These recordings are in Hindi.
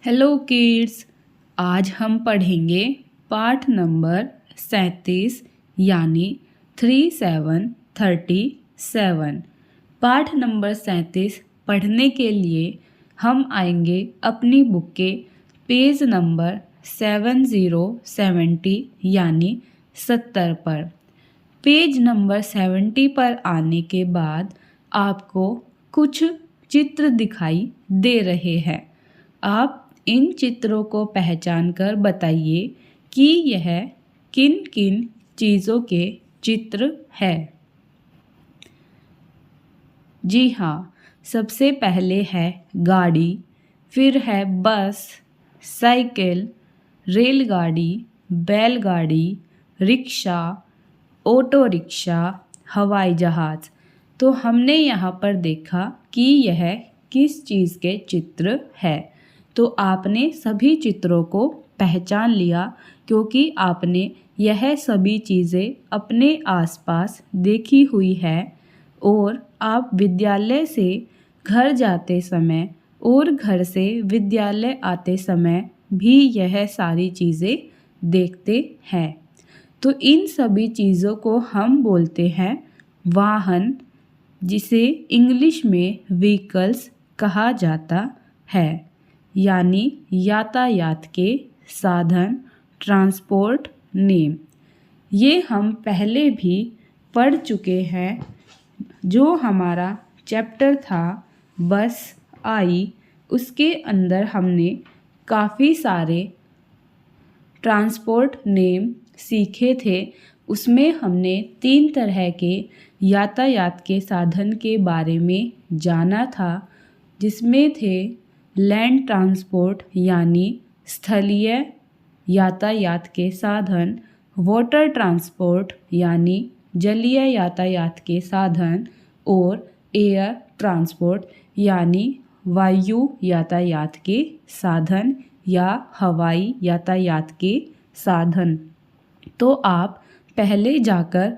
हेलो किड्स, आज हम पढ़ेंगे पाठ नंबर 37 यानी 3737। पाठ नंबर 37 पढ़ने के लिए हम आएंगे अपनी बुक के पेज नंबर 7070 यानी 70 पर। पेज नंबर 70 पर आने के बाद आपको कुछ चित्र दिखाई दे रहे हैं। आप इन चित्रों को पहचान कर बताइए कि यह किन किन चीज़ों के चित्र है। जी हाँ, सबसे पहले है गाड़ी, फिर है बस, साइकिल, रेलगाड़ी, बैलगाड़ी, रिक्शा, ऑटो रिक्शा, हवाई जहाज़। तो हमने यहाँ पर देखा कि यह किस चीज़ के चित्र है। तो आपने सभी चित्रों को पहचान लिया क्योंकि आपने यह सभी चीज़ें अपने आसपास देखी हुई है और आप विद्यालय से घर जाते समय और घर से विद्यालय आते समय भी यह सारी चीज़ें देखते हैं। तो इन सभी चीज़ों को हम बोलते हैं वाहन, जिसे इंग्लिश में व्हीकल्स कहा जाता है, यानी यातायात के साधन, ट्रांसपोर्ट नेम। ये हम पहले भी पढ़ चुके हैं। जो हमारा चैप्टर था बस आई, उसके अंदर हमने काफ़ी सारे ट्रांसपोर्ट नेम सीखे थे। उसमें हमने 3 तरह के यातायात के साधन के बारे में जाना था, जिसमें थे लैंड ट्रांसपोर्ट यानी स्थलीय यातायात के साधन, वाटर ट्रांसपोर्ट यानी जलीय यातायात के साधन और एयर ट्रांसपोर्ट यानी वायु यातायात के साधन या हवाई यातायात के साधन। तो आप पहले जाकर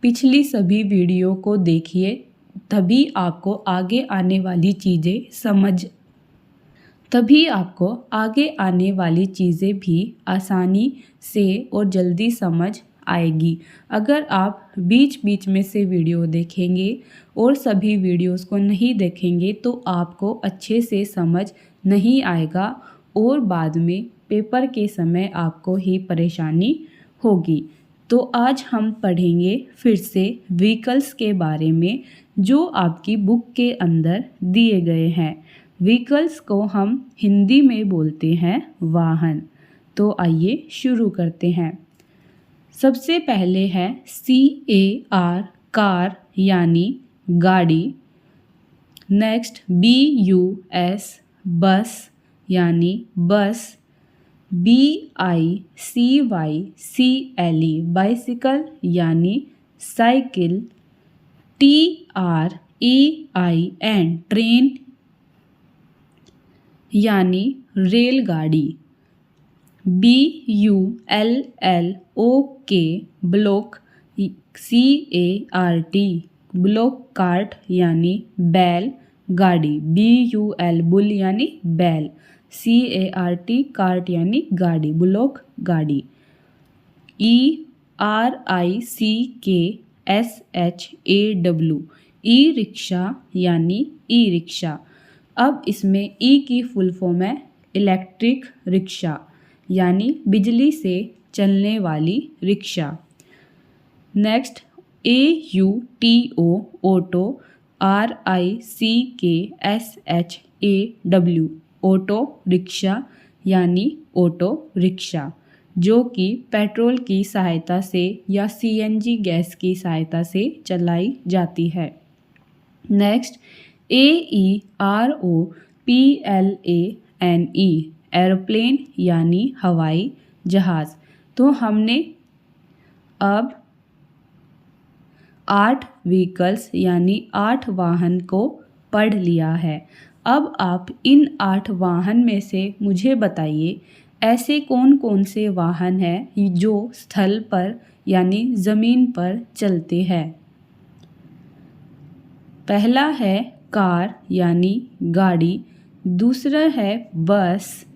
पिछली सभी वीडियो को देखिए, तभी आपको आगे आने वाली चीज़ें भी आसानी से और जल्दी समझ आएगी। अगर आप बीच बीच में से वीडियो देखेंगे और सभी वीडियोस को नहीं देखेंगे तो आपको अच्छे से समझ नहीं आएगा और बाद में पेपर के समय आपको ही परेशानी होगी। तो आज हम पढ़ेंगे फिर से व्हीकल्स के बारे में, जो आपकी बुक के अंदर दिए गए हैं। व्हीकल्स को हम हिंदी में बोलते हैं वाहन। तो आइए शुरू करते हैं। सबसे पहले है CAR, कार यानी गाड़ी। नेक्स्ट BUS, बस यानी बस। BICYCLE, बाइसिकल यानी साइकिल। TRAIN, ट्रेन यानी रेलगाड़ी। BULLOK, block. CART, block cart यानी बैल गाड़ी। BUL, बुल यानी बैल। CART, कार्ट यानी गाड़ी, ब्लॉक गाड़ी। ERICKSHAW, ई रिक्शा यानी ई रिक्शा। अब इसमें ई की फुल फॉर्म है इलेक्ट्रिक रिक्शा यानी बिजली से चलने वाली rickshaw. Next AUTO, auto. RICKSHAW, auto rickshaw यानी ऑटो रिक्शा, जो कि पेट्रोल की सहायता से या CNG गैस की सहायता से चलाई जाती है। नेक्स्ट AEROPLANE, एरोप्लेन यानी हवाई जहाज़। तो हमने अब 8 व्हीकल्स यानी 8 वाहन को पढ़ लिया है। अब आप इन 8 वाहन में से मुझे बताइए ऐसे कौन कौन से वाहन हैं जो स्थल पर यानी ज़मीन पर चलते हैं। पहला है कार यानी गाड़ी, दूसरा है बस,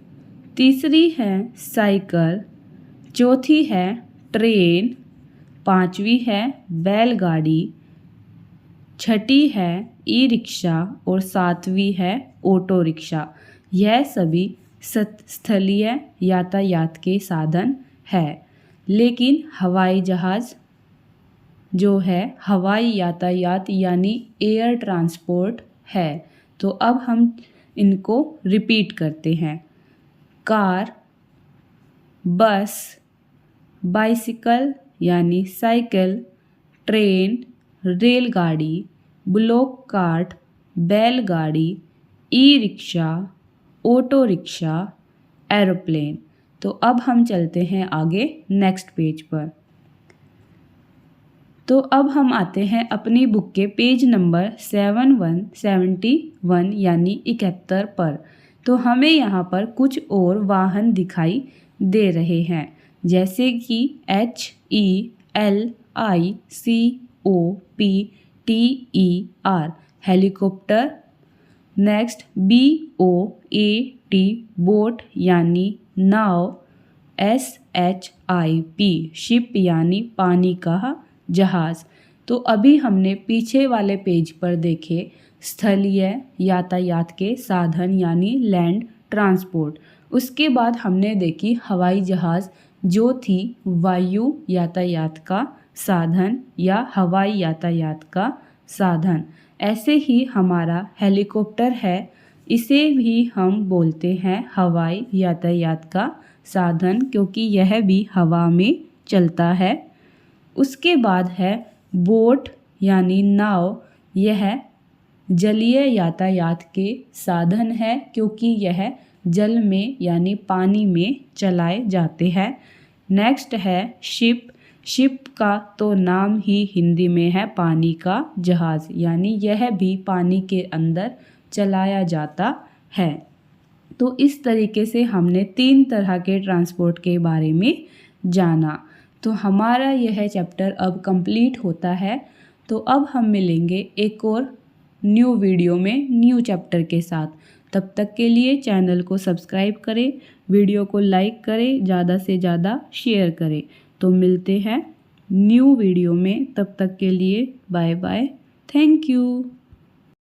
तीसरी है साइकिल, चौथी है ट्रेन, पांचवी है बैलगाड़ी, छठी है ई रिक्शा और सातवीं है ऑटो रिक्शा। यह सभी स्थलीय यातायात के साधन है। लेकिन हवाई जहाज़ जो है हवाई यातायात यानी एयर ट्रांसपोर्ट है। तो अब हम इनको रिपीट करते हैं। कार, बस, बाइसिकल यानी साइकिल, ट्रेन, रेलगाड़ी, ब्लॉक कार्ट, बैलगाड़ी, e rickshaw, auto rickshaw, aeroplane. तो अब हम चलते हैं आगे नेक्स्ट पेज पर। तो अब हम आते हैं अपनी बुक के पेज नंबर 7171 यानी 71 पर। तो हमें यहाँ पर कुछ और वाहन दिखाई दे रहे हैं, जैसे कि HELICOPTER helicopter, next BOAT boat यानी नाव, SHIP शिप यानी पानी का जहाज़। तो अभी हमने पीछे वाले पेज पर देखे स्थलीय यातायात के साधन यानी लैंड ट्रांसपोर्ट। उसके बाद हमने देखी हवाई जहाज़ जो थी वायु यातायात का साधन या हवाई यातायात का साधन। ऐसे ही हमारा हेलीकॉप्टर है, इसे भी हम बोलते हैं हवाई यातायात का साधन क्योंकि यह भी हवा में चलता है। उसके बाद है बोट यानी नाव, यह जलीय यातायात के साधन है क्योंकि यह जल में यानी पानी में चलाए जाते हैं। नेक्स्ट है शिप, शिप का तो नाम ही हिंदी में है पानी का जहाज़, यानी यह भी पानी के अंदर चलाया जाता है। तो इस तरीके से हमने 3 तरह के ट्रांसपोर्ट के बारे में जाना। तो हमारा यह चैप्टर अब कंप्लीट होता है। तो अब हम मिलेंगे एक और न्यू वीडियो में न्यू चैप्टर के साथ। तब तक के लिए चैनल को सब्सक्राइब करें, वीडियो को लाइक करें, ज़्यादा से ज़्यादा शेयर करें। तो मिलते हैं न्यू वीडियो में, तब तक के लिए बाय बाय, थैंक यू।